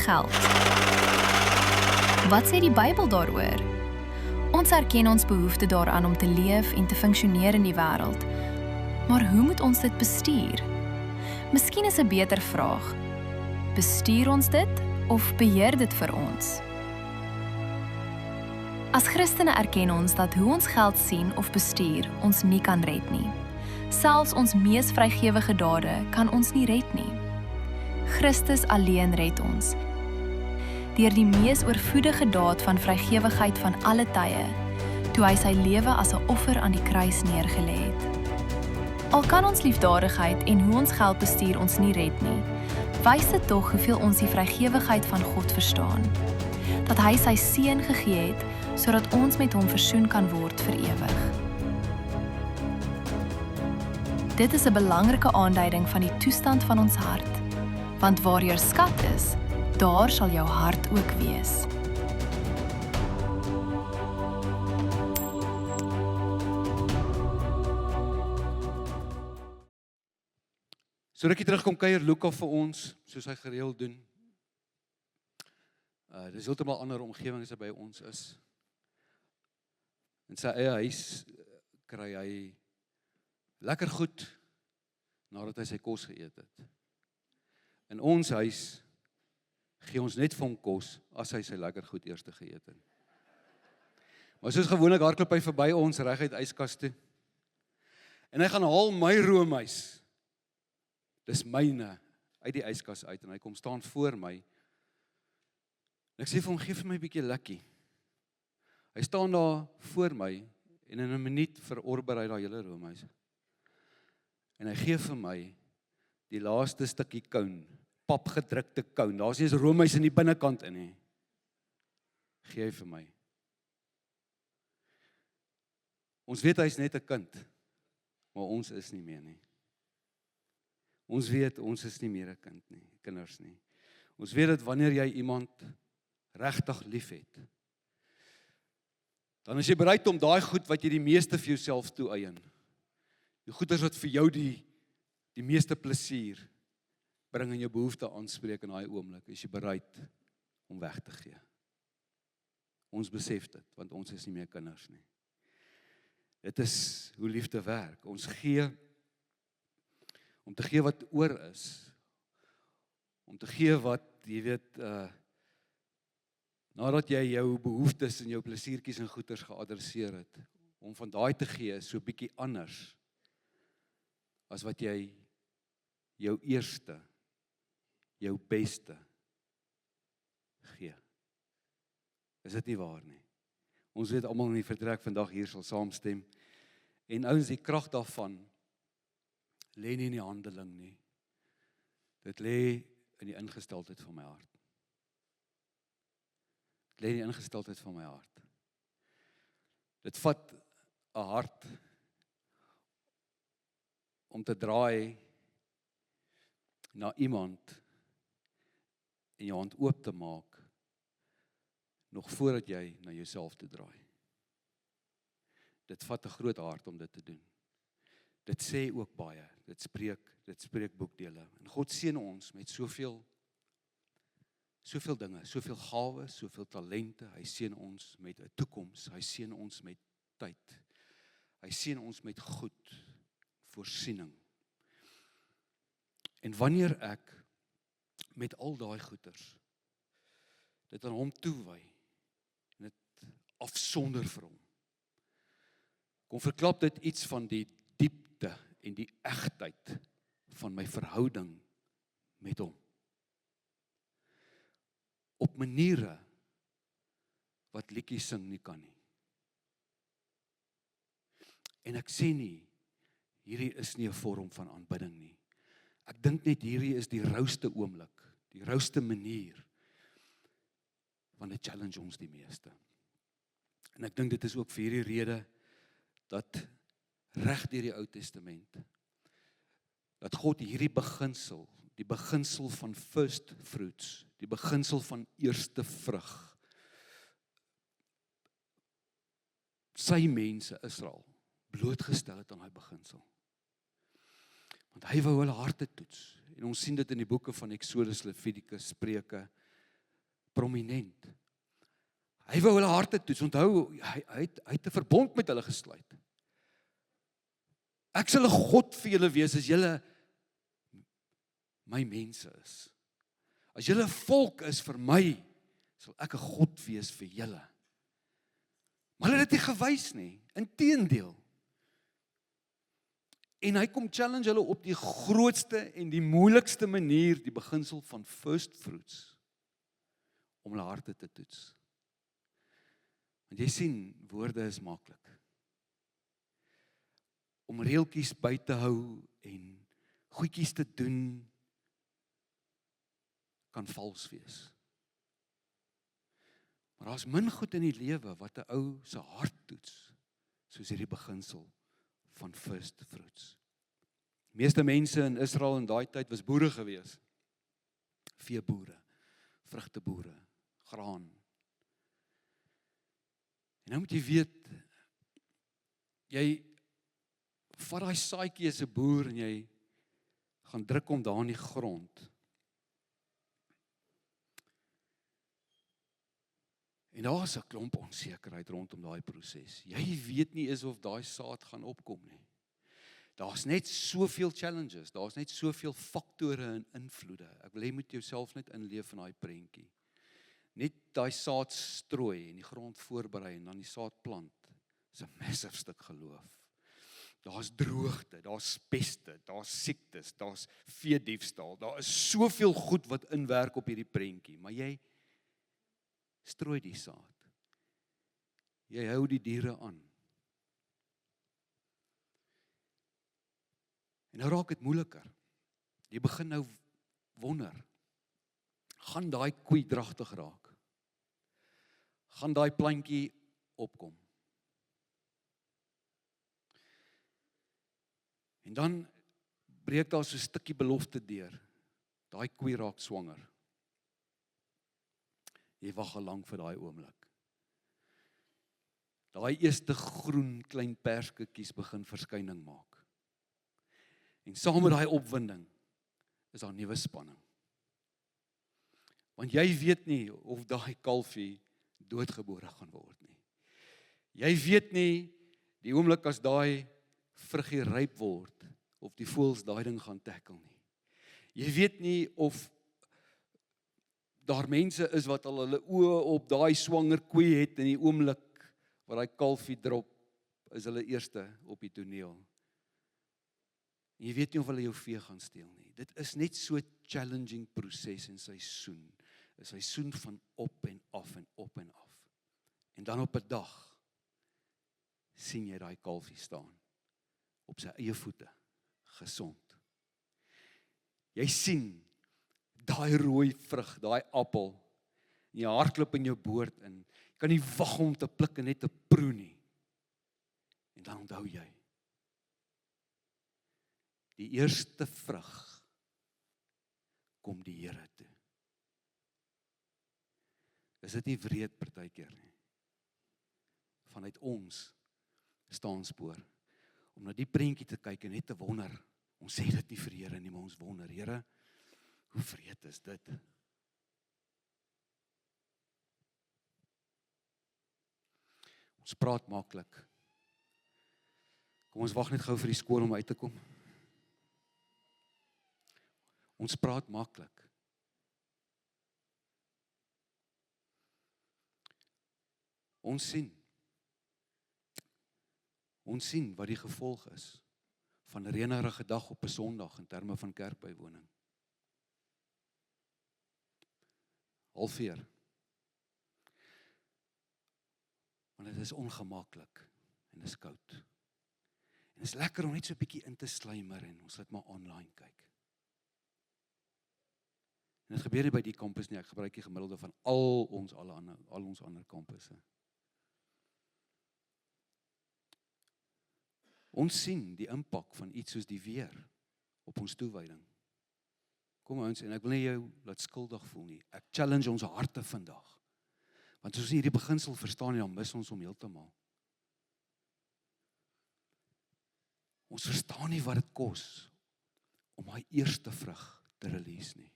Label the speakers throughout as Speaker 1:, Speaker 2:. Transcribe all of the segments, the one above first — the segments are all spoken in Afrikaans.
Speaker 1: geld. Wat sê die Bybel daaroor? Ons erken ons behoefte daaraan om te leef en te funksioneer in die wêreld. Maar hoe moet ons dit bestuur? Miskien is 'n beter vraag: bestuur ons dit of beheer dit vir ons? As Christene erken ons dat hoe ons geld sien of bestuur ons nie kan red nie. Selfs ons mees vrygewige dade kan ons nie red nie. Christus alleen red ons. Deur die mees oorvloedige daad van vrygewigheid van alle tye, toe hy sy lewe as 'n offer aan die kruis neergelê het. Al kan ons liefdadigheid en hoe ons geld bestuur ons nie red nie, wys dit tog hoeveel ons die vrygewigheid van God verstaan. Dat hy sy seun gegee het, sodat ons met hom versoen kan word vir ewig. Dit is 'n belangrike aanduiding van die toestand van ons hart, want waar jou skat is, daar sal jou hart ook wees.
Speaker 2: So rukkie terug kom kuier Luka vir ons, soos hy gereeld doen. Dis heeltemal ander omgewing as hy by ons is. In sy eie huis kry hy lekker goed nadat hy sy kos geëet het. In ons huis gee ons net vir hom kos as hy sy lekker goed eers geëet het. Maar soos gewoonlik hardloop hy verby ons reg uit yskas toe. En hy gaan haal my roomys. Dis myne uit die yskas uit en hy kom staan voor my. En ek sê vir hom, gee vir my 'n bietjie lekkie. Hy staan daar voor my en in 'n minuut verorber hy daai hele roomys. En hy gee vir my die laaste stukkie koun, papgedrukte koun. Daar's nie eens roomys in die binnekant in nie. Gee hy vir my. Ons weet hy's net 'n kind, maar ons is nie meer nie. Ons weet ons is nie meer 'n kind nie, kinders nie. Ons weet dat wanneer jy iemand regtig liefhet, dan is jy bereid om daai goed wat jy die meeste vir jouself toeëien, die goeders wat vir jou die meeste plesier bring en jou behoefte aanspreek in daai oomblik, is jy bereid om weg te gee. Ons besef dit, want ons is nie meer kinders nie. Dit is hoe liefde werk. Ons gee om te gee wat oor is, om te gee wat, jy weet, nadat jy jou behoeftes en jou plesiertjies en goeders geadresseer het, om van daai te gee is so bietjie anders, as wat jy jou eerste, jou beste gee. Is dit nie waar nie? Ons weet almal in die vertrek vandag hier sal saamstem, en ouens, die krag daarvan, lê nie in die handeling nie. Dit lê in die ingesteldheid van my hart. Dit lê in die ingesteldheid van my hart. Dit vat 'n hart om te draai na iemand en jou hand oop te maak, nog voordat jy na jouself toe draai. Dit vat 'n groot hart om dit te doen. Dit sê ook baie, dit spreek boekdele. En God seën ons met soveel dinge, soveel gawes, soveel talente. Hy seën ons met 'n toekoms, hy seën ons met tyd. Hy seën ons met goed, voorsiening. En wanneer ek met al daai goeders dit aan hom toewy en dit afsonder vir hom, kom verklap dit iets van die diepte en die egtheid van my verhouding met hom. Op maniere wat liedjies sing nie kan nie. En ek sê nie, hierdie is nie 'n vorm van aanbidding nie. Ek dink net hierdie is die rouste oomblik, die rouste manier, want dit challenge ons die meeste. En ek dink dit is ook vir hierdie rede, dat reg deur die Ou Testament, dat God hierdie beginsel, die beginsel van first fruits, die beginsel van eerste vrug, sy mense, Israel, blootgestel het aan daai beginsel. Want hy wou hulle harte toets, en ons sien dit in die boeke van Exodus, Levitikus, Spreuke, prominent. Hy wou hulle harte toets. Onthou, hy het 'n verbond met hulle gesluit. Ek sal 'n God vir julle wees as julle my mense is. As julle 'n volk is vir my, sal ek 'n God wees vir julle. Maar hulle het dit nie gewys nie, inteendeel. En hy kom challenge hulle op die grootste en die moeilikste manier, die beginsel van first fruits, om hulle harte te toets. Want jy sien, woorde is maklik. Om reeltjies by te hou en goedjies te doen, kan vals wees. Maar daar's min goed in die lewe wat 'n ou se hart toets, soos hierdie beginsel van first fruits. Die meeste mense in Israel in daai tyd was boere gewees. Veeboere, vrugteboere, graan. En nou moet jy weet, jy vat daai saadjie as 'n boer en jy gaan druk hom daar in die grond. En daar is 'n klomp onsekerheid rondom daai proses. Jy weet nie eens of daai saad gaan opkom nie. Daar's net soveel challenges, daar's net soveel faktore en invloede. Ek wil hê jy moet jouself net inleef in daai prentjie. Net daai saad strooi en die grond voorberei en dan die saad plant. Dis 'n massive stuk geloof. Daar's droogte, daar's peste, daar's siektes, daar's veediefstal. Daar is soveel goed wat inwerk op hierdie prentjie, maar jy strooi die saad. Jy hou die diere aan. En nou raak dit moeiliker. Jy begin nou wonder, gaan daai koei dragtig raak? Gaan daai plantjie opkom? En dan breek daar so 'n stukkie belofte deur. Daai koei raak swanger. Jy wag al lank vir daai oomblik. Daai eerste groen klein persketjies begin verskyning maak. En saam met daai opwinding is daar nuwe spanning. Want jy weet nie of daai kalfie doodgebore gaan word nie. Jy weet nie die oomblik as daai vruggie ryp word of die voëls daai ding gaan tackle nie. Jy weet nie of daar mense is wat al hulle oë op daai swanger koei het in die oomblik waar daai kalfie drop, is hulle eerste op die toneel. En jy weet nie of hulle jou vee gaan steel nie. Dit is net so 'n challenging proses en seisoen. 'n Seisoen van op en af en op en af. En dan op 'n dag sien jy daai kalfie staan op sy eie voete, gesond. Jy sien daai rooi vrug, daai appel, en jy hardloop in jou boord in. Jy kan nie wag om te pluk en net te proe nie. En dan onthou jy, die eerste vrug kom die Here toe. Is dit nie wreed partykeer nie? Vanuit ons staanspoor, om na die prentjie te kyk en net te wonder, ons sê dit nie vir die Here nie, maar ons wonder, Here, hoe wreed is dit? Ons praat maklik. Kom ons wag net gou vir die skoor om uit te kom. Ons praat maklik. Ons sien wat die gevolg is van 'n reënerige dag op 'n Sondag in terme van kerkbywoning. Halfveer. Want dit is ongemaklik en dit is koud. En dit is lekker om net so 'n bietjie in te sluimer en ons laat maar online kyk. En dit gebeur nie by die kampus nie, ek gebruik die gemiddelde van al ons ander kampusse. Ons sien die impak van iets soos die weer op ons toewyding. Kom ons, en ek wil nie jou laat skuldig voel nie. Ek challenge ons harte vandag. Want as ons hierdie beginsel verstaan, dan mis ons hom heeltemal. Ons verstaan nie wat dit kos om hy eerste vrug te release nie.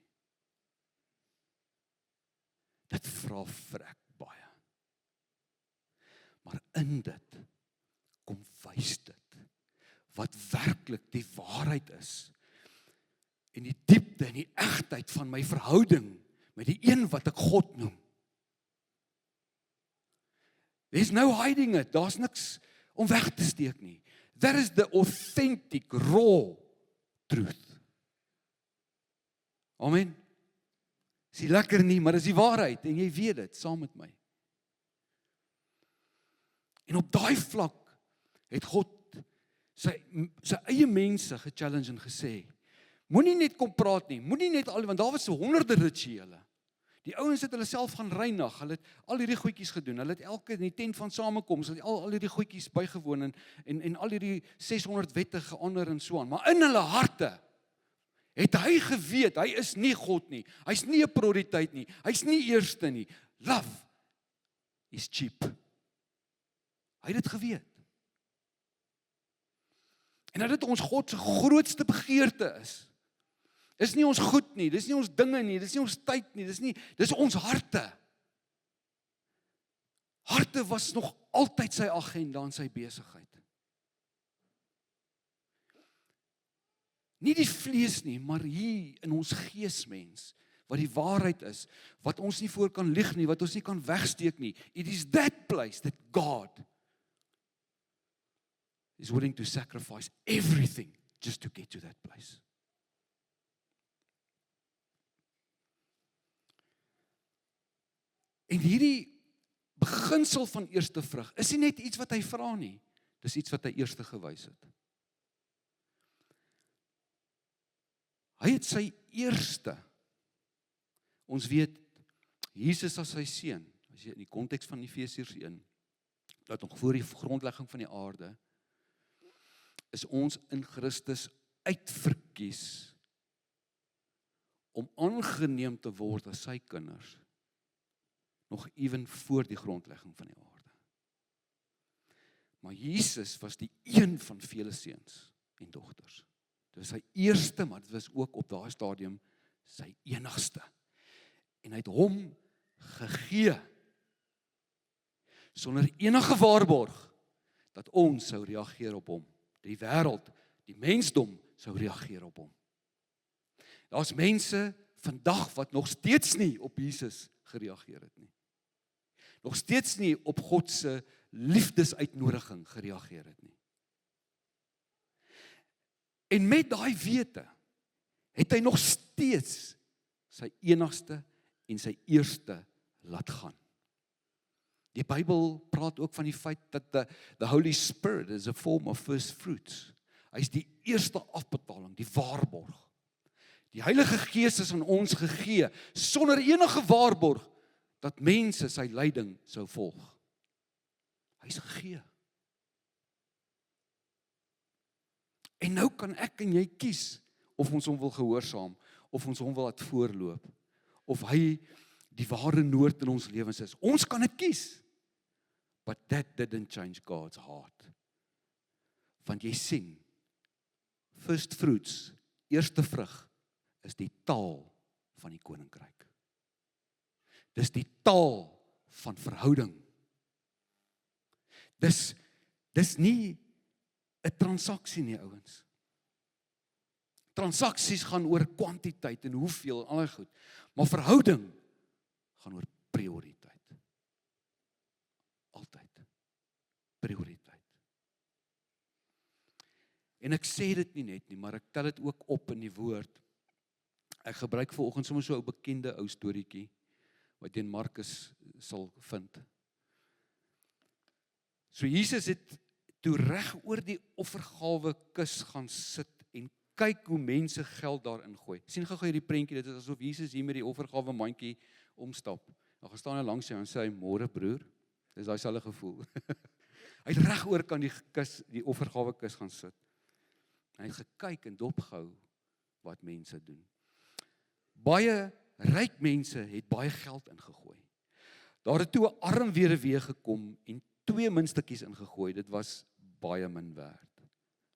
Speaker 2: Dit vra vrek baie. Maar in dit kom wys dit wat werklik die waarheid is en die diepte en die egtheid van my verhouding met die een wat ek God noem. There's no hiding it, daar's niks om weg te steek nie. That is the authentic, raw truth. Amen. Is nie lekker nie, maar is die waarheid en jy weet dit saam met my. En op daai vlak het God sy eie mense gechallenge en gesê, moenie net kom praat nie, moenie net want daar was so honderde rituele. Die ouens het hulle self gaan reinig, hulle het al hierdie goedjies gedoen, hulle het elke in die tent van samekoms, hulle het al hierdie goedjies bygewoon en al hierdie 600 wette geander en so aan, maar in hulle harte het hy geweet, hy is nie God nie, hy's nie 'n prioriteit nie, hy's nie eerste nie, love is cheap. Hy het dit geweet. En dat dit ons God se grootste begeerte is nie ons goed nie, dis nie ons dinge nie, dis nie ons tyd nie, dis ons harte. Harte was nog altyd sy agenda en sy besigheid. Nie die vlees nie, maar hier in ons geesmens, wat die waarheid is, wat ons nie voor kan lieg nie, wat ons nie kan wegsteek nie. It is that place that God is willing to sacrifice everything just to get to that place. En hierdie beginsel van eerste vrug is nie net iets wat hy vra nie, dis iets wat hy eerste gewys het. Hy het sy eerste, ons weet, Jesus as sy seun, as jy in die konteks van Efesiërs 1, dat nog voor die grondlegging van die aarde, is ons in Christus uitverkies om aangeneem te word as sy kinders, nog ewen voor die grondlegging van die aarde. Maar Jesus was die een van vele seuns en dogters. Dit was sy eerste, maar dit was ook op daai stadium sy enigste. En hy het hom gegee, sonder enige waarborg, dat ons sou reageer op hom. Die wêreld, die mensdom sou reageer op hom. Daar's mense vandag wat nog steeds nie op Jesus gereageer het nie. Nog steeds nie op God se liefdesuitnodiging gereageer het nie. En met daai wete het hy nog steeds sy enigste en sy eerste laat gaan. Die Bybel praat ook van die feit dat the Holy Spirit is a form of first fruits. Hy is die eerste afbetaling, die waarborg. Die Heilige Gees is aan ons gegee, sonder enige waarborg, dat mense sy leiding sou volg. Hy is gegee. En nou kan ek en jy kies, of ons hom wil gehoorsaam, of ons hom wil laat voorloop, of hy die ware noord in ons lewens is. Ons kan dit kies. But that didn't change God's heart. Want jy sien, first fruits, eerste vrug, is die taal van die koninkryk. Dis die taal van verhouding. Dis nie 'n transaksie nie, ouens. Transaksies gaan oor kwantiteit en hoeveel en al goed, maar verhouding gaan oor prioriteit. Altyd. Prioriteit. En ek sê dit nie net nie, maar ek tel dit ook op in die woord. Ek gebruik vanoggend sommer so 'n bekende ou storieetjie wat jy in Markus sal vind. So Jesus het toe reg oor die offergawe kus gaan sit en kyk hoe mense geld daarin gooi. Sien gou hierdie prentjie, dit is asof Jesus hier met die offergawe mandjie omstap. Dan gaan staan hy langs jou en sê hy, môre broer, dis daai selfe gevoel. Hy het reg oor kan die offergawe kus gaan sit. Hy het gekyk en dopgehou wat mense doen. Baie ryk mense het baie geld ingegooi. Daar het toe 'n arm weduwee gekom en 2 muntstukkies ingegooi. Dit was baie min werd.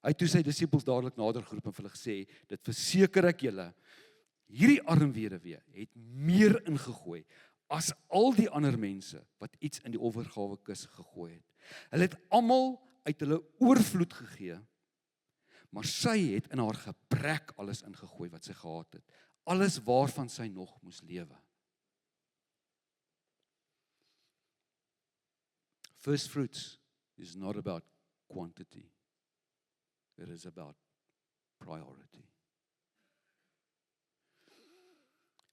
Speaker 2: Hy het toe sy disippels dadelik nader geroep en vir hulle gesê, dit verseker ek julle, hierdie arm weduwee het meer ingegooi as al die ander mense wat iets in die offergawekus gegooi het. Hulle het almal uit hulle oorvloed gegee, maar sy het in haar gebrek alles ingegooi wat sy gehad het. Alles waarvan sy nog moes lewe. First fruits is not about quantity. It is about priority.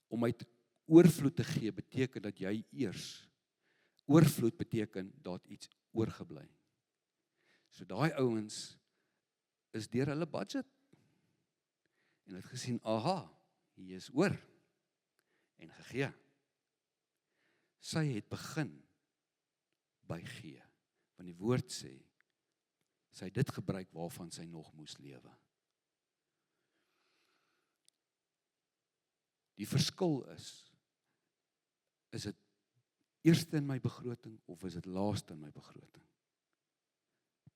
Speaker 2: Om uit oorvloed te gee beteken dat jy eers, oorvloed beteken dat iets oorgebly. So daai ouens is deur hulle budget en het gesien, aha, hier is oor en gegee. Sy het begin by gee, want die woord sê, sy het dit gebruik waarvan sy nog moes lewe. Die verskil is dit eerste in my begroting of is dit laaste in my begroting?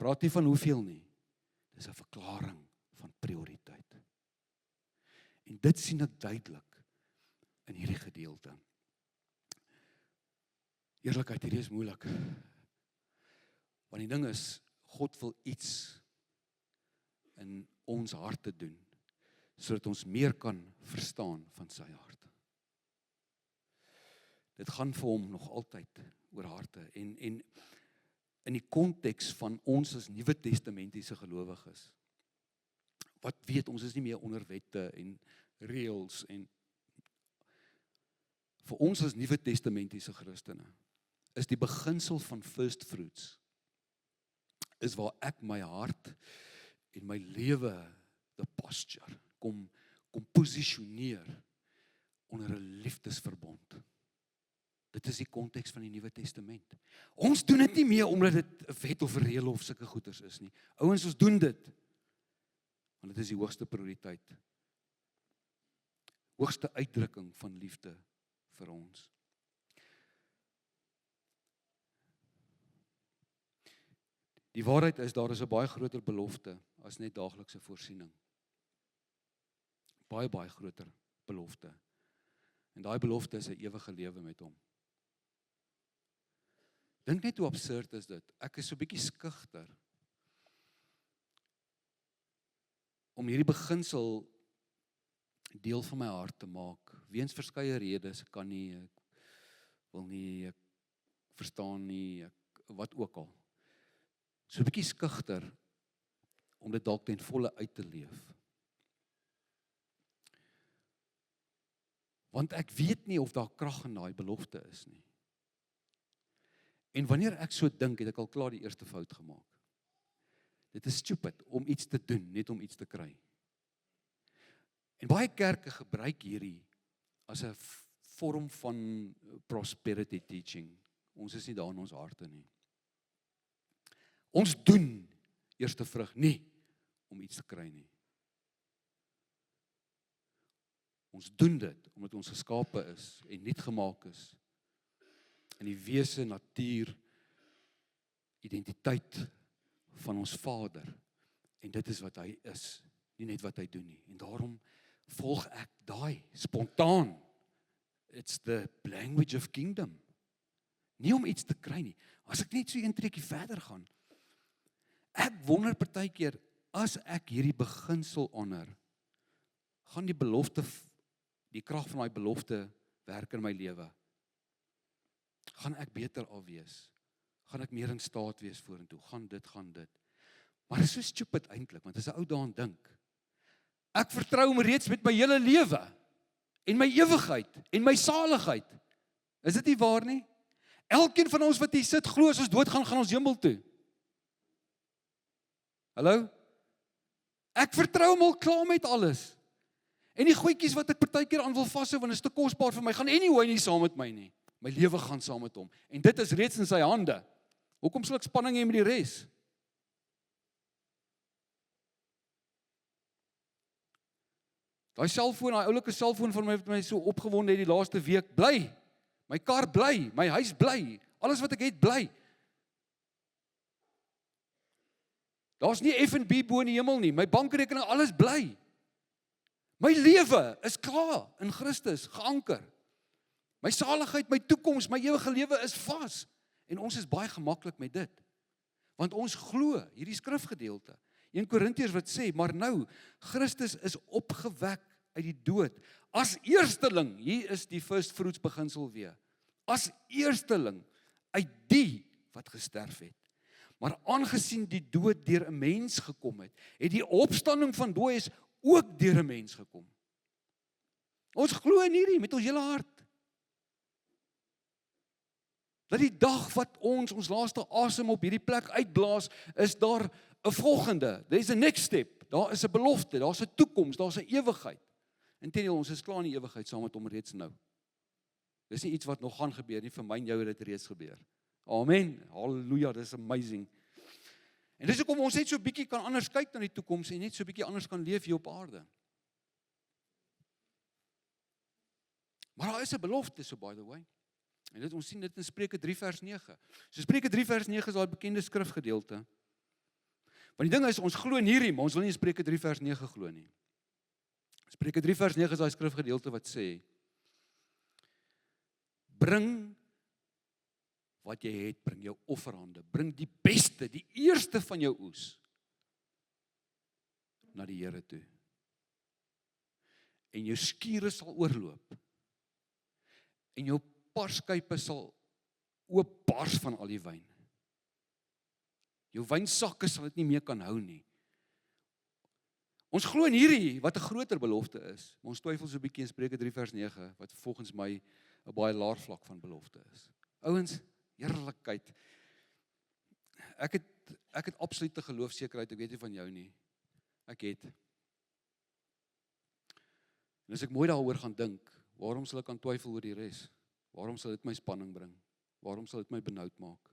Speaker 2: Praat nie van hoeveel nie, dis 'n verklaring van prioriteit. En dit sien ek duidelik in hierdie gedeelte. Eerlikheid, hierdie is moeilik. Want die ding is, God wil iets in ons harte doen, sodat ons meer kan verstaan van sy hart. Dit gaan vir hom nog altyd oor harte. En in die konteks van ons as Nuwe Testamentiese gelowiges, wat weet, ons is nie meer onder wette en reëls en vir ons as Nuwe Testamentiese Christene, is die beginsel van first fruits, is waar ek my hart en my lewe, the posture, kom posisioneer onder 'n liefdesverbond. Dit is die konteks van die Nuwe Testament. Ons doen dit nie meer omdat dit 'n wet of 'n reël of sulke goeders is nie. Ouens, ons doen dit, want dit is die hoogste prioriteit. Hoogste uitdrukking van liefde vir ons. Die waarheid is, daar is 'n baie groter belofte as net daaglikse voorsiening. Baie groter belofte. En daai belofte is 'n ewige lewe met hom. Dink net hoe absurd is dit. Ek is so bietjie skugter om hierdie beginsel deel van my hart te maak. Weens verskeie redes, ek kan nie, ek wil nie, ek verstaan nie, wat ook al. So 'n bietjie skugter om dit dalk ten volle uit te leef. Want ek weet nie of daar krag in daai belofte is nie. En wanneer ek so dink, het ek al klaar die eerste fout gemaak. Dit is stupid om iets te doen, net om iets te kry. En baie kerke gebruik hierdie as 'n vorm van prosperity teaching. Ons is nie daar in ons harte nie. Ons doen eerste vrug nie om iets te kry nie. Ons doen dit omdat ons geskape is en nuut gemaak is in die wese, natuur, identiteit van ons Vader. En dit is wat hy is, nie net wat hy doen nie. En daarom volg ek daai spontaan. It's the language of kingdom. Nie om iets te kry nie. As ek net so 'n treukie verder gaan. Ek wonder partykeer, as ek hierdie beginsel honor, gaan die belofte, die krag van daai belofte werk in my lewe. Gaan ek beter al wees? Gaan ek meer in staat wees vorentoe? Gaan dit. Maar dit is so stupid eintlik, want as 'n ou daaraan dink, ek vertrou hom reeds met my hele lewe, en my ewigheid, en my saligheid. Is dit nie waar nie? Elkeen van ons wat hier sit, glo as ons doodgaan, gaan ons hemel toe. Hallo? Ek vertrou hom al klaar met alles. En die goedjies wat ek partykeer aan wil vashou, want dit is te kosbaar vir my, gaan anyway nie saam met my nie. My lewe gaan saam met hom. En dit is reeds in sy hande. Hoekom sal ek spanning hê met die res? Daai selfoon, daai oulike selfoon van my het my so opgewonde die laaste week. Bly. My kar bly, my huis bly, alles wat ek het bly. Daar's nie F&B bo in die hemel nie. My bankrekening, alles bly. My lewe is klaar in Christus, geanker. My saligheid, my toekoms, my ewige lewe is vas. En ons is baie gemaklik met dit. Want ons glo hierdie skrifgedeelte. 1 Korintiërs wat sê, maar nou, Christus is opgewek uit die dood. As eersteling, hier is die first fruits beginsel weer. As eersteling uit die wat gesterf het. Maar aangesien die dood deur 'n mens gekom het, het die opstanding van dooies ook deur 'n mens gekom. Ons glo in hierdie met ons hele hart. Dat die dag wat ons laaste asem op hierdie plek uitblaas, is daar 'n volgende. There's a next step. Daar is 'n belofte, daar's 'n toekoms, daar's 'n ewigheid. Inteendeel, ons is klaar in die ewigheid saam met hom reeds nou. Dis nie iets wat nog gaan gebeur nie, vir my en jou het dit reeds gebeur. Amen. Halleluja, dis amazing. En dis hoekom ons net so 'n bietjie kan anders kyk na die toekoms en net so 'n bietjie anders kan leef hier op aarde. Maar daar is 'n belofte, so by the way. En dit ons sien dit in Spreuke 3 vers 9. So Spreuke 3 vers 9 is daai bekende skrifgedeelte. Want die ding is, ons glo in hierdie, maar ons wil nie in Spreuke 3 vers 9 glo nie. Spreuke 3 vers 9 is daai skrifgedeelte wat sê, bring wat jy het, bring jou offerhande, bring die beste, die eerste van jou oes, na die Here toe. En jou skure sal oorloop, en jou parskype sal oopbars van al die wyn. Jou wynsakke sal dit nie meer kan hou nie. Ons glo in hierdie, wat 'n groter belofte is, maar ons twyfel so 'n bietjie in Spreuke 3 vers 9, wat volgens my 'n baie laer vlak van belofte is. Ouens, heerlikheid. Ek het absolute geloofsekerheid, ek weet nie van jou nie. Ek het. En as ek mooi daaroor gaan dink, waarom sal ek aan twyfel oor die res? Waarom sal dit my spanning bring? Waarom sal dit my benoud maak?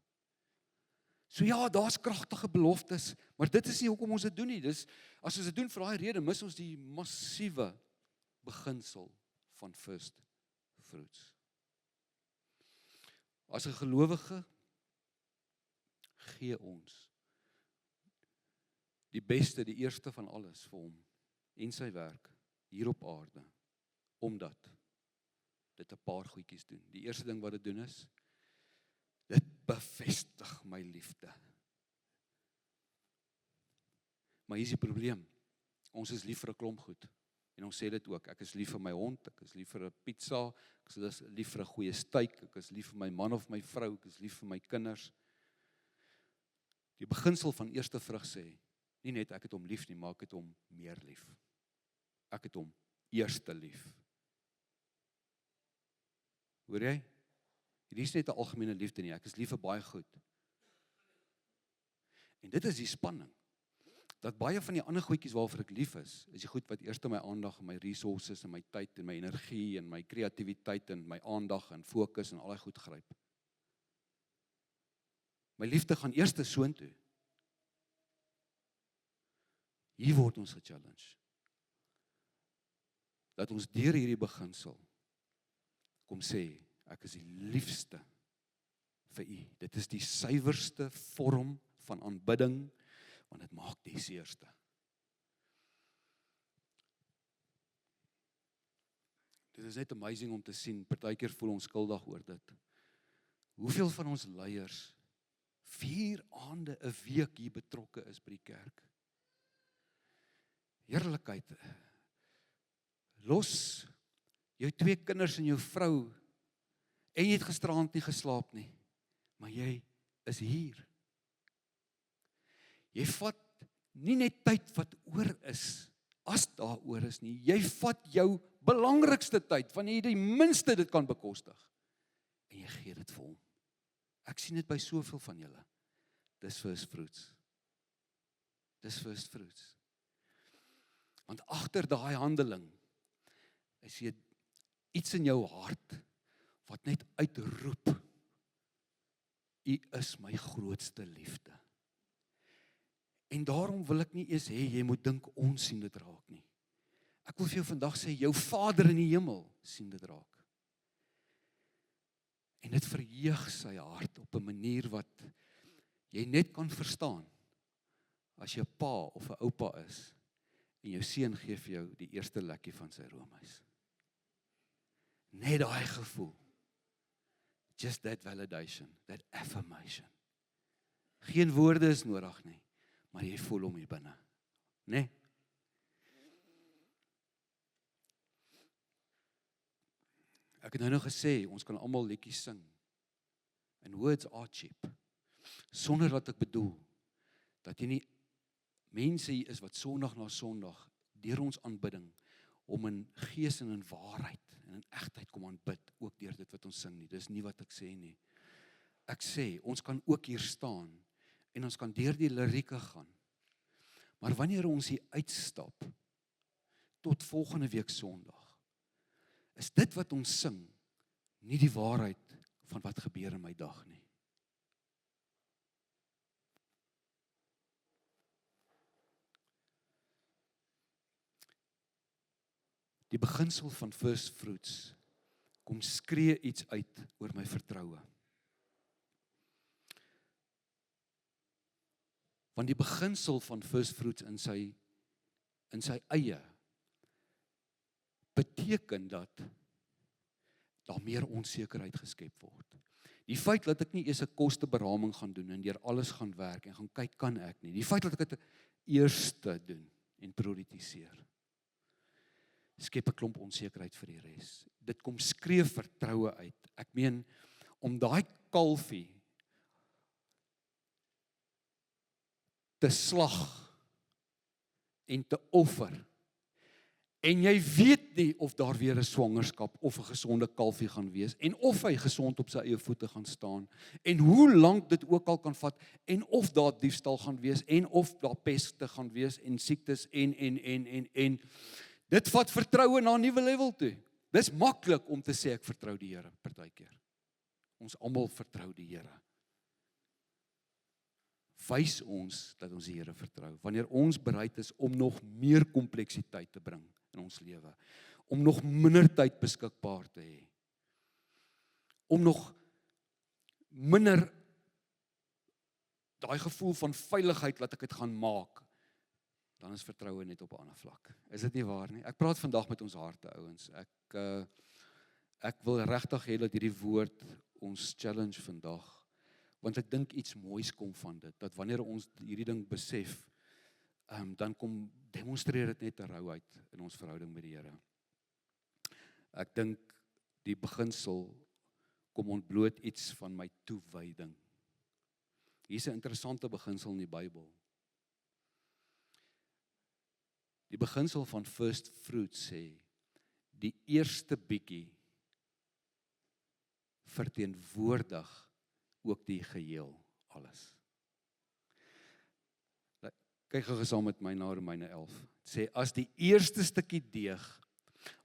Speaker 2: So ja, daar's kragtige beloftes, maar dit is nie hoekom ons dit doen nie. Dis, as ons dit doen vir daai rede, mis ons die massiewe beginsel van first fruits. As 'n gelowige gee ons die beste, die eerste van alles vir hom en sy werk hier op aarde, omdat dit 'n paar goedjies doen. Die eerste ding wat dit doen is, dit bevestig my liefde. Maar hier is die probleem. Ons is lief vir 'n klomp goed. En ons sê dit ook. Ek is lief vir my hond, ek is lief vir 'n pizza, ek is lief vir 'n goeie steak, ek is lief vir my man of my vrou, ek is lief vir my kinders. Die beginsel van eerste vrug sê, nie net ek het hom lief nie, maar ek het hom meer lief. Ek het hom eerste lief. Hoor jy? Hierdie is net 'n algemene liefde nie, ek is lief vir baie goed. En dit is die spanning, dat baie van die ander goedjies waarvoor ek lief is die goed wat eers my aandag en my resources en my tyd en my energie en my kreatiwiteit en my aandag en fokus en al die goed gryp. My liefde gaan eers soontoe. Hier word ons gechallenge. Dat ons deur hierdie beginsel kom sê, ek is die liefste vir u. Dit is die suiwerste vorm van aanbidding, want dit maak die seerste. Dit is net amazing om te sien, partykeer voel ons skuldig oor dit. Hoeveel van ons leiers 4 aande 'n week hier betrokke is by die kerk? Heerlikheid. Los jou 2 kinders en jou vrou, en jy het gisteraand nie geslaap nie, maar jy is hier. Jy vat nie net tyd wat oor is, as daar oor is nie, jy vat jou belangrikste tyd, wanneer jy die minste dit kan bekostig, en jy gee dit vir hom. Ek sien dit by soveel van julle. Dis first fruits. Dis first fruits. Want agter daai handeling is jy iets in jou hart wat net uitroep, u is my grootste liefde. En daarom wil ek nie eers hê, jy moet dink ons sien dit raak nie. Ek wil vir jou vandag sê, jou Vader in die hemel sien dit raak. En dit verheug sy hart op 'n manier wat jy net kan verstaan, as jy 'n pa of 'n oupa is, en jou seun gee vir jou die eerste lekkie van sy roomys. Net daai gevoel. Just that validation, that affirmation. Geen woorde is nodig nie, maar jy voel hom hier binne, né? Ek het nou nog gesê, ons kan almal liedjies sing. And words are cheap. Sonder wat ek bedoel, dat jy nie mense hier is wat Sondag na Sondag, deur ons aanbidding, om in gees en in waarheid, en in egtheid kom aanbid, ook deur dit wat ons sing nie. Dis nie wat ek sê nie. Ek sê, ons kan ook hier staan, en ons kan deur die lirieke gaan. Maar wanneer ons hier uitstap, tot volgende week Sondag, is dit wat ons sing, nie die waarheid van wat gebeur in my dag nie. Die beginsel van first fruits kom skree iets uit oor my vertroue. Want die beginsel van first fruits in sy eie beteken dat daar meer onsekerheid geskep word. Die feit dat ek nie eers 'n kosteberaming gaan doen en deur alles gaan werk en gaan kyk kan ek nie. Die feit dat ek dit eerste doen en prioritiseer, skep 'n klomp onsekerheid vir die res. Dit kom skree vertroue uit. Ek meen, om daai kalfie te slag en te offer, en jy weet nie of daar weer 'n swangerskap of 'n gesonde kalfie gaan wees, en of hy gesond op sy eie voete gaan staan, en hoe lank dit ook al kan vat, en of daar diefstal gaan wees, en of daar peste gaan wees, en siektes, en. Dit vat vertroue na 'n nuwe level toe. Dis maklik om te sê ek vertrou die Here, partykeer. Ons almal vertrou die Here. Wys ons dat ons die Here vertrou, wanneer ons bereid is om nog meer kompleksiteit te bring in ons lewe, om nog minder tyd beskikbaar te hê, om nog minder daai gevoel van veiligheid dat ek dit gaan maak, dan is vertroue net op 'n ander vlak. Is dit nie waar nie? Ek praat vandag met ons harte, ouens. Ek wil regtig hê dat hierdie woord ons challenge vandag, want ek dink iets moois kom van dit, dat wanneer ons hierdie ding besef, dan kom demonstreer dit net 'n rouheid in ons verhouding met die Here. Ek dink die beginsel kom ontbloot iets van my toewyding. Hier's 'n interessante beginsel in die Bybel. Die beginsel van first fruits sê, die eerste bietjie verteenwoordig ook die geheel, alles. Kyk gou saam met my na Romeine 11. Het sê, as die eerste stukkie deeg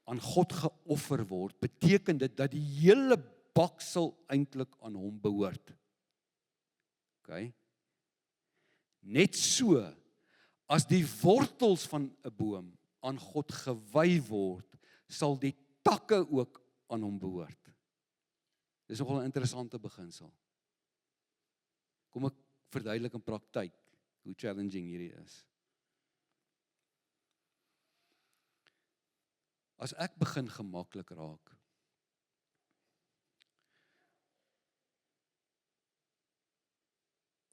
Speaker 2: aan God geoffer word, beteken dit dat die hele baksel eintlik aan hom behoort. Okay? Net so, as die wortels van 'n boom aan God gewy word, sal die takke ook aan hom behoort. Dis nogal 'n interessante beginsel. Kom ek verduidelik in praktyk hoe challenging hierdie is. As ek begin gemaklik raak,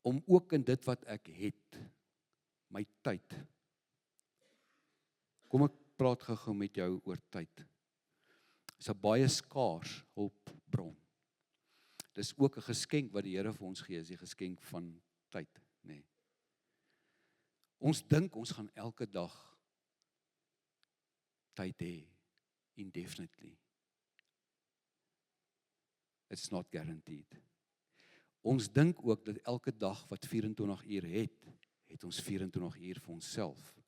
Speaker 2: om ook in dit wat ek het, my tyd. Kom ek praat gou met jou oor tyd. Dis 'n baie skaars hulpbron. Dis ook 'n geskenk wat die Here vir ons gee, is die geskenk van tyd, nê. Ons dink ons gaan elke dag tyd hê, indefinitely. It's not guaranteed. Ons dink ook dat elke dag wat 24 uur het ons 24 uur vir onsself.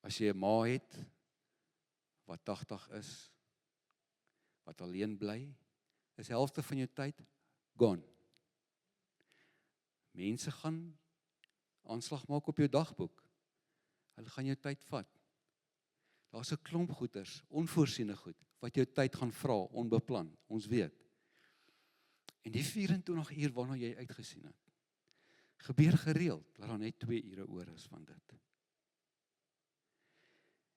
Speaker 2: As jy 'n ma het wat 80 is, wat alleen bly, is die helfte van jou tyd gone. Mense gaan aanslag maak op jou dagboek. Hulle gaan jou tyd vat. Daar's 'n klomp goeders, onvoorsiene goed, wat jou tyd gaan vra, onbeplan, ons weet. En die 24 uur waarna jy uitgesien het, gebeur gereeld, dat daar net 2 ure oor is van dit.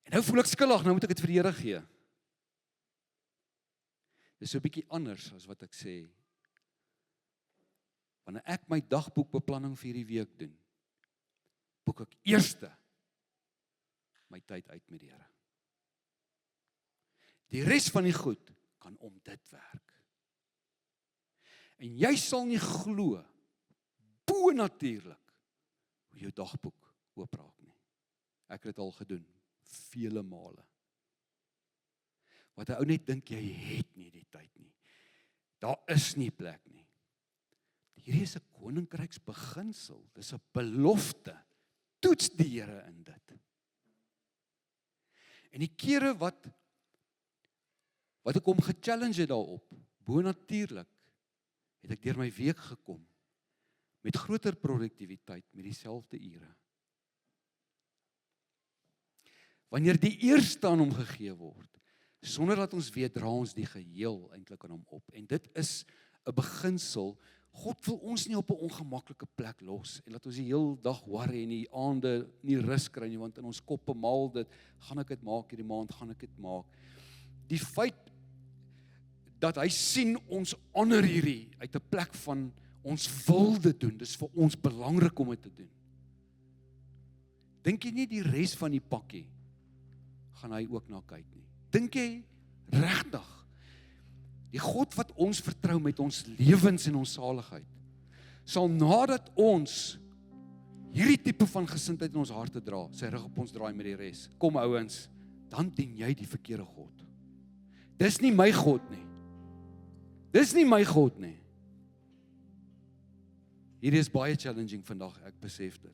Speaker 2: En nou voel ek skuldig, nou moet ek dit vir die Here gee. Dis so 'n bietjie anders as wat ek sê. Wanneer ek my dagboekbeplanning vir hierdie week doen, boek ek eerste my tyd uit met die Here. Die res van die goed kan om dit werk. En jy sal nie glo, bonatuurlik, hoe jou dagboek oopraak nie. Ek het dit al gedoen, vele male. Wat 'n ou net dink, jy het nie die tyd nie. Daar is nie plek nie. Hierdie is 'n koninkryksbeginsel, dis 'n belofte. Toets die Here in dit. En die kere wat ek hom gechallenge het daarop, bonatuurlik, het ek deur my week gekom, met groter produktiwiteit, met dieselfde ure. Wanneer die eerste aan hom gegee word, sonder dat ons weet, dra ons die geheel eintlik aan hom op. En dit is 'n beginsel. God wil ons nie op 'n ongemaklike plek los, en laat ons die hele dag worry en die aande nie rus kry nie, want in ons koppe maal dit, gaan ek dit maak hierdie maand, gaan ek dit maak. Die feit dat hy sien ons honor hierdie uit 'n plek van ons wil dit doen, dis vir ons belangrik om dit te doen. Dink jy nie die res van die pakkie gaan hy ook na kyk nie? Dink jy regtig die God wat ons vertrou met ons lewens en ons saligheid, sal nadat ons hierdie tipe van gesindheid in ons harte dra, sy rug op ons draai met die res? Kom ouens, dan dien jy die verkeerde God. Dis nie my God nie. Dis nie my God nie. Hierdie is baie challenging vandag, ek besef dit.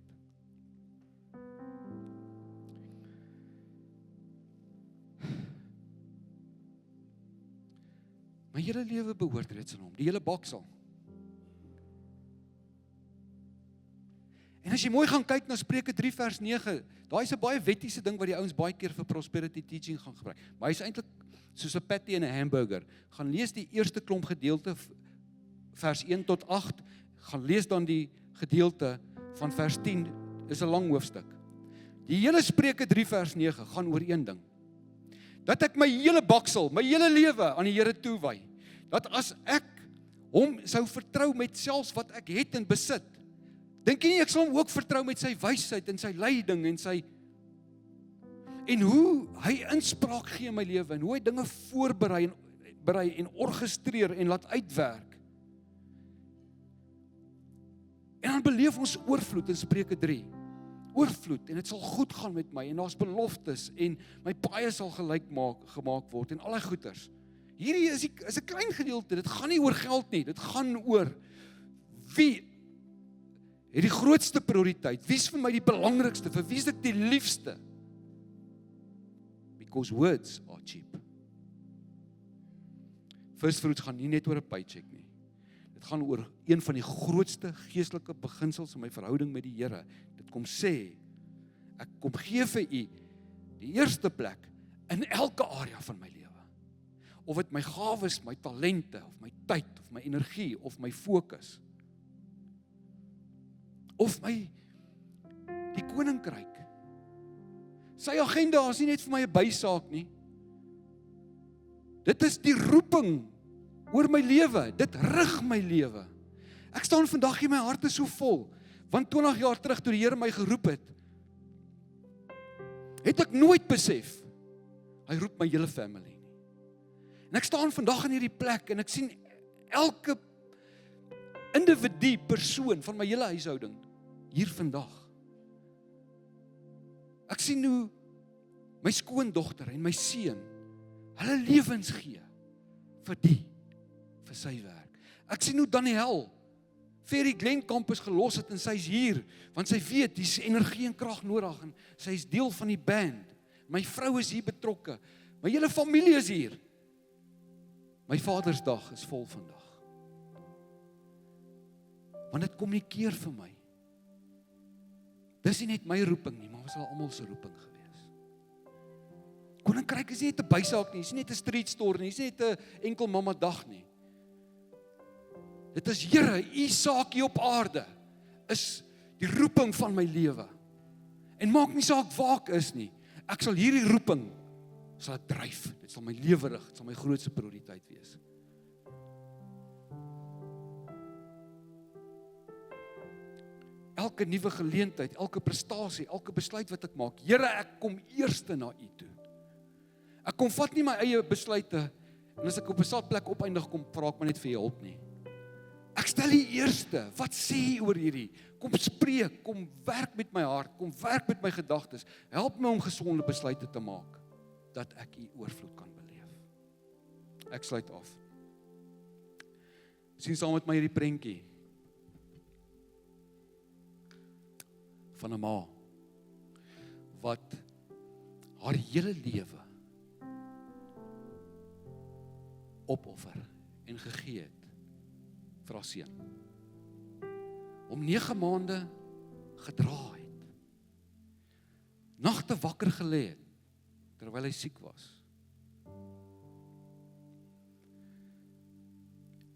Speaker 2: My hele lewe behoort reeds aan hom, die hele baksel. En as jy mooi gaan kyk na Spreuke 3 vers 9, daai is 'n baie wettiese ding wat die ouens baie keer vir prosperity teaching gaan gebruik. Maar hy is eintlik soos 'n patty en 'n hamburger. Gaan lees die eerste klomp gedeelte, vers 1 tot 8, gaan lees dan die gedeelte van vers 10, is 'n lang hoofstuk. Die hele Spreuke 3 vers 9 gaan oor een ding. Dat ek my hele baksel, my hele lewe aan die Here toewy. Dat as ek hom sou vertrou met selfs wat ek het en besit, dink jy nie ek sal hom ook vertrou met sy wysheid en sy leiding en hoe hy inspraak gee in my lewe en hoe hy dinge voorberei en orgestreer en laat uitwerk. En dan beleef ons oorvloed in Spreuke 3. Oorvloed, en dit sal goed gaan met my, en daar's beloftes, en my paaie sal gelyk gemaak word, en al die goeders. Hierdie is 'n klein gedeelte, dit gaan nie oor geld nie, dit gaan oor wie het die grootste prioriteit, wie is vir my die belangrikste, vir wie is ek die liefste? Because words are cheap. First fruits gaan nie net oor 'n paycheck nie. Dit gaan oor een van die grootste geestelike beginsels in my verhouding met die Here. Dit kom sê, ek kom gee vir u die eerste plek in elke area van my lewe. Of dit my gawes, my talente, of my tyd, of my energie, of my fokus. Of my die koninkryk. Sy agenda is nie net vir my 'n bysaak nie. Dit is die roeping oor my lewe, dit rig my lewe. Ek staan vandag hier, my hart is so vol, want 20 jaar terug toe die Here my geroep het ek nooit besef, hy roep my hele family nie. En ek staan vandag in hierdie plek, en ek sien elke individu, persoon van my hele huishouding, hier vandag. Ek sien hoe my skoondogter en my seun, hulle lewens gee, vir sy werk. Ek sien hoe Daniel vir die Glen Campus gelos het en sy is hier, want sy weet, die is energie en krag nodig en sy is deel van die band. My vrou is hier betrokke, my hele familie is hier. My Vadersdag is vol vandag. Want dit kommunikeer vir my. Dis nie net my roeping nie, maar was al almal se roeping gewees. Koninkryk is nie net 'n bysaak nie, is nie net 'n street store nie, is nie net 'n enkel mamma dag nie. Dit is Here, u saak hier op aarde is die roeping van my lewe. En maak nie saak waar ek is nie. Ek sal hierdie roeping sal dryf. Dit sal my lewe rig, dit sal my grootste prioriteit wees. elke nuwe geleentheid, elke prestasie, elke besluit wat ek maak, Here, ek kom eerste na U toe. Ek kom vat nie my eie besluite, en as ek op 'n saadplek opeindig kom, vra ek maar net vir hulp nie. Ek stel U eerste. Wat sê U oor hierdie? Kom spreek, kom werk met my hart, kom werk met my gedagtes. Help my om gesonde besluite te maak, dat ek U oorvloed kan beleef. Ek sluit af. Sien saam met my hierdie prentjie van 'n ma wat haar hele lewe opoffer en gegee het vir haar seun. Om 9 maande gedra het. Nagte wakker gelê het terwyl hy siek was.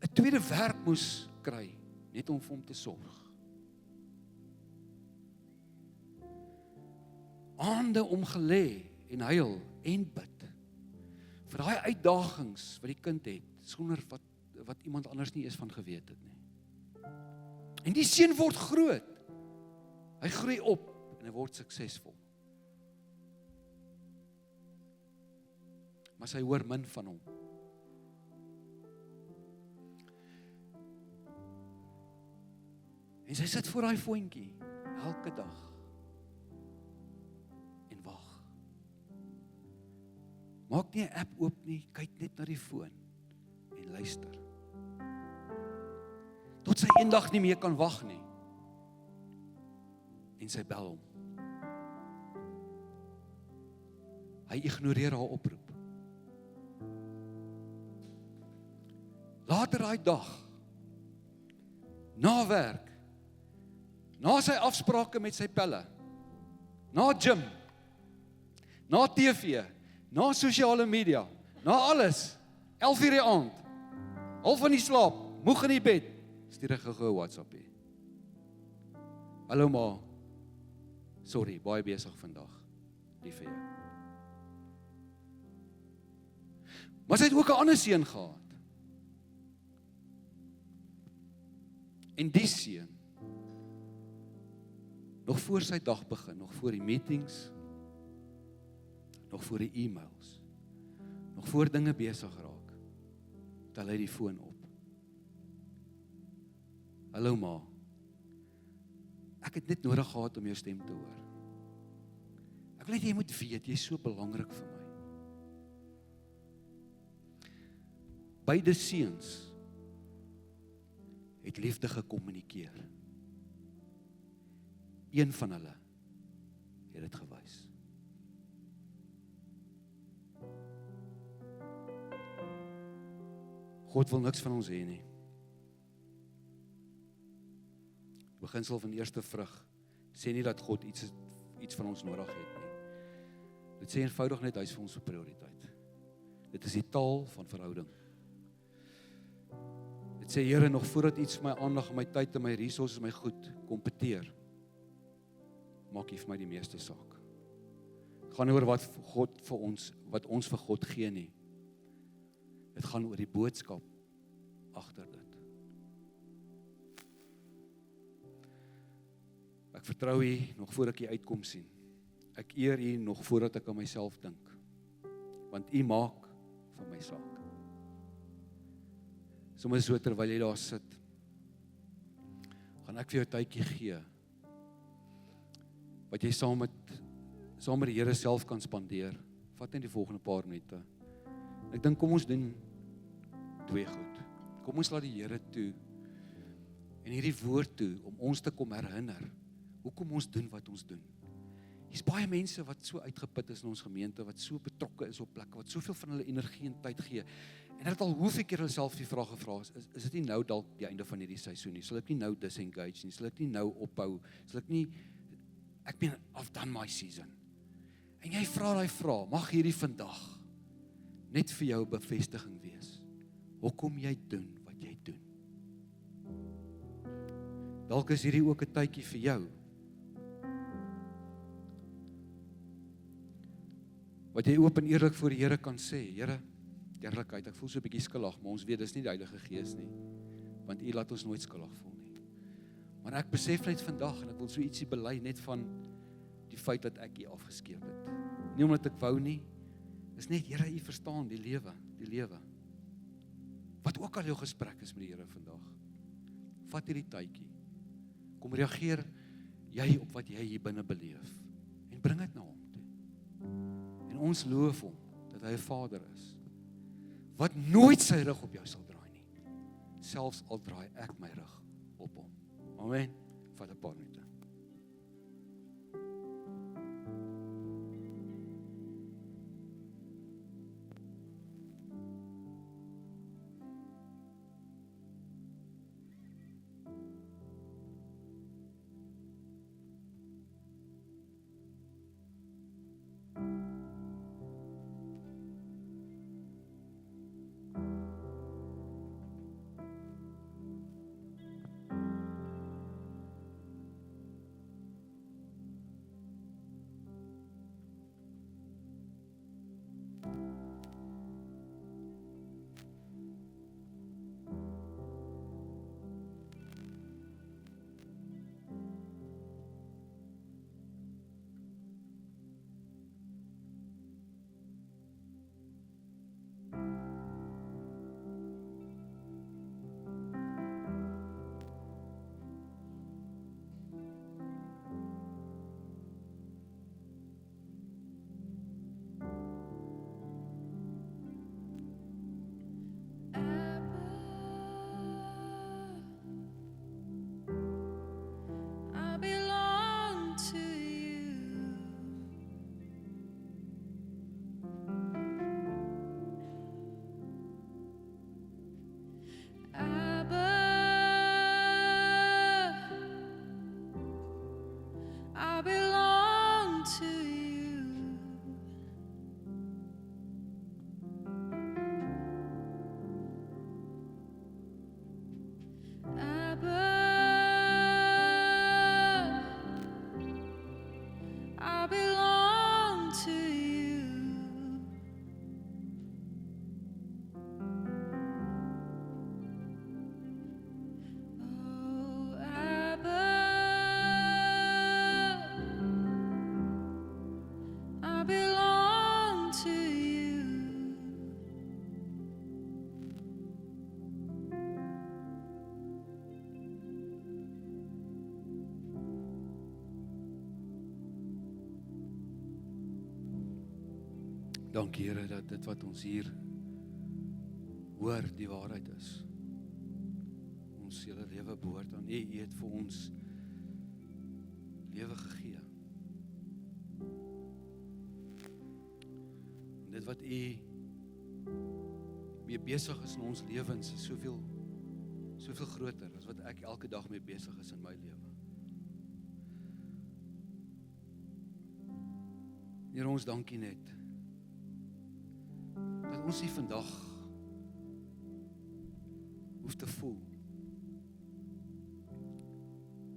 Speaker 2: 'n tweede werk moes kry net om vir hom te sorg. Aande om gelê en huil en bid vir daai uitdagings wat die kind het, sonder wat iemand anders nie eens van geweet het nie. En die seun word groot. Hy groei op en hy word suksesvol. Maar sy hoor min van hom. En sy sit voor daai voetjie elke dag en wag. Maak nie 'n app oop nie, kyk net na die foon en luister. Tot sy eendag nie meer kan wag nie. En sy bel hom. Hy ignoreer haar oproep. Later daai dag, na werk, na sy afsprake met sy pelle, na gym, na TV, na sosiale media, na alles, 11:00 die aand, half van die slaap, moeg in die bed, stuur ek gou 'n WhatsApp hier. Hallo ma, sorry, baie besig vandag, lief vir jou. Maar sy het ook 'n ander seun gehad. En die seun, nog voor sy dag begin, nog voor die meetings, nog voor die e-mails, nog voor dinge besig raak, tel hy die foon op. Hallo ma, ek het net nodig gehad om jou stem te hoor. Ek wil net jy moet weet, jy is so belangrik vir my. Beide seuns het liefde gekommunikeer. Een van hulle het dit gewys. God wil niks van ons hê nie. Die beginsel van eerste vrug sê nie dat God iets van ons nodig het nie. Dit sê eenvoudig net hy is vir ons 'n prioriteit. Dit is die taal van verhouding. Dit sê Here, nog voordat iets my aandag, my tyd en my resources, my goed kompeteer, maak U vir my die meeste saak. Dit gaan nie oor wat ons vir God gee nie. Dit gaan oor die boodskap agter dit. Ek vertrou U nog voor ek U uitkom sien. Ek eer U nog voordat ek aan myself dink. Want U maak vir my saak. Soms so terwyl jy daar sit, gaan ek vir jou 'n tydjie gee, wat jy saam met die Here self kan spandeer. Vat net die volgende paar minute. Ek dink kom ons doen 2 goed. Kom ons laat die Here toe, en hierdie woord toe, om ons te kom herinner, hoekom ons doen wat ons doen. Hier's baie mense wat so uitgeput is in ons gemeente, wat so betrokke is op plekke, wat soveel van hulle energie en tyd gee, en hulle het al hoeveel keer hulle self die vraag gevra, is dit nie nou dalk die einde van hierdie seisoen nie, sal ek nie nou disengage nie, sal ek nie nou ophou, ek meen, I've done my season. En jy vra daai vraag, mag hierdie vandag net vir jou bevestiging wees, hoekom jy doen wat jy doen. Dalk is hierdie ook 'n tydjie vir jou, wat jy oop en eerlik voor die Here kan sê, Here, eerlikheid, ek voel so 'n bietjie skuldig, maar ons weet dis nie die Heilige Gees nie, want U laat ons nooit skuldig voel nie. Maar ek besef net vandag, en ek wil so ietsie bely net van die feit dat ek hier afgeskeep het. Nie omdat ek wou nie, is net, Here, U verstaan die lewe. Wat ook al jou gesprek is met die Here vandag, vat hierdie tydjie, kom reageer jy op wat jy hier binne beleef, en bring dit na hom toe. En ons loof hom, dat hy 'n Vader is, wat nooit sy rug op jou sal draai nie, selfs al draai ek my rug op hom. Amen. Vat 'n paar minute. Dankie Here dat dit wat ons hier hoor die waarheid is. Ons hele lewe behoort aan U. U het vir ons lewe gegee. En dit wat U mee besig is in ons lewens is soveel groter as wat ek elke dag mee besig is in my lewe. Here, ons dankie net dat ons nie vandag hoef te voel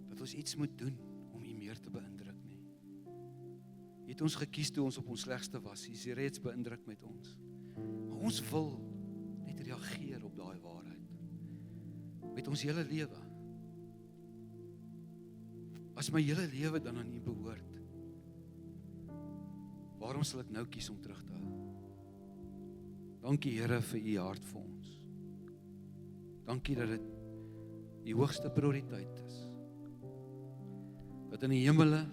Speaker 2: dat ons iets moet doen om U meer te beïndruk nie. U het ons gekies toe ons op ons slegste was. U is reeds beïndruk met ons. Maar ons wil net reageer op daai waarheid met ons hele lewe. As my hele lewe dan aan U behoort, waarom sal ek nou kies om terug te hou? Dankie Here vir U hart vir ons. Dankie dat dit die hoogste prioriteit is. Dat in die hemele,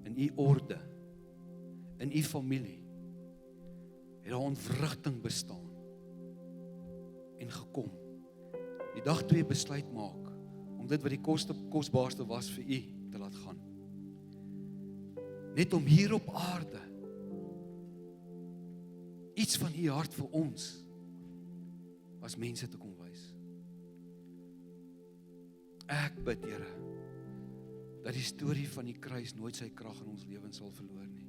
Speaker 2: in U orde, in U familie, het daar ontwrigting bestaan en gekom. Die dag toe jy besluit maak om dit wat die kosbaarste was vir U te laat gaan. Net om hier op aarde iets van U hart vir ons as mense te kom wys. Ek bid, Here, dat die storie van die kruis nooit sy krag in ons lewens sal verloor nie.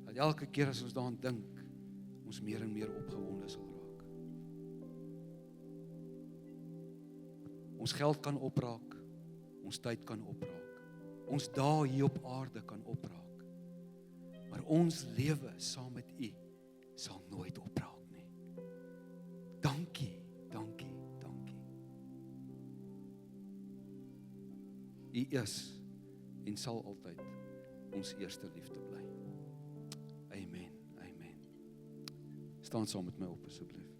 Speaker 2: Dat elke keer as ons daaraan dink, ons meer en meer opgewonde sal raak. Ons geld kan opraak, ons tyd kan opraak, ons dae hier op aarde kan opraak, maar ons lewe saam met U sal nooit opraak nie. Dankie, dankie, dankie. U is en sal altyd ons eerste liefde bly. Amen, amen. Staan saam met my op asseblief.